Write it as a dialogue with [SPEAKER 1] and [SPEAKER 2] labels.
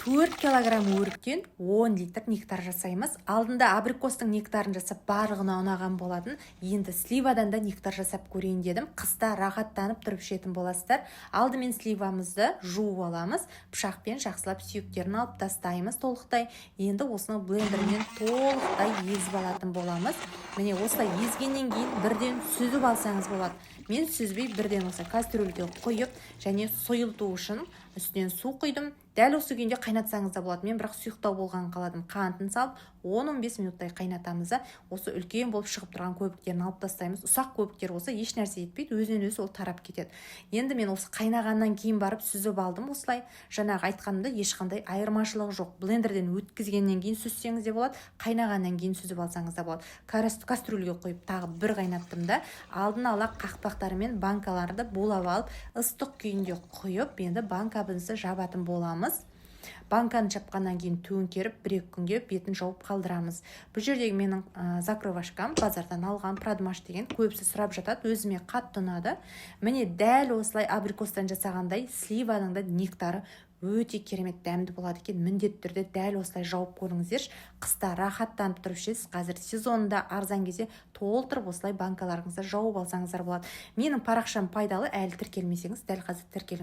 [SPEAKER 1] 4 килограмм өріктен 10 литр нектар жасаймыз. Алдында абрикостың нектарын жасап барлығына ұнаған болатын. Енді сливадан да нектар жасап көрейін дедім. Қыста рахаттанып тұрып ішетін боласыздар. Алдымен сливамызды жуып аламыз. Пышақпен жақсылап сүйектерін алып тастаймыз толықтай. Енді осыны блендермен толықтай езіп алатын боламыз. Міне осылай езгеннен кейін бірден сүзіп алсаңыз болады. Мен сүзбей бірден осы кастрюльге қойып, және сойылту үшін үстінен су құйдым. Дәл осы күйінде қайнатсаңыз да болады. Мен бірақ сұйықтау болған қаладым. Қантын салып 10-15 минуттай қайнатамыз. Осы үлкен болып шығып тұрған көбіктерін алып тастаймыз. Ұсақ көбіктер болса еш нәрсе етпейді, өзінен өзі ол тарап кетеді. Енді мен осы қайнағаннан кейін барып сүзіп алдым осылай. Жаңағы айтқанымда ешқандай айырмашылығы жоқ. Блендерден өткізгеннен кейін сүзсеңіз де болады, қайнағаннан кейін сүзіп алсаңыз да болады. Кастрюльге қойып тағы бір қайнаттым да, алдын ала қақпақтары мен банкаларды булап алып, ыстық күйінде құйып, енді банкабызды жабатын боламыз. Банканы жапқаннан кейін төңкеріп 1-2 күнге бетін жауып қалдырамыз. Бұл жердегі менің закрывашкам базардан алған продмаш деген, көбісі сұрап жатады, өзіме қатты ұнады. Міне дәл осылай абрикостан жасағандай сливаның да нектары өте керемет дәмді болады екен. Міндетті түрде дәл осылай жауып көріңіздерші. Қыста рахаттанып тұрып ішесіз. Қазір сезонында арзан кезде толтырып осылай банкаларыңызды жауып алсаңыздар болады. Менің парақшам пайдалы, әлі тіркелмесеңіз дәл қазір тіркеліңіз.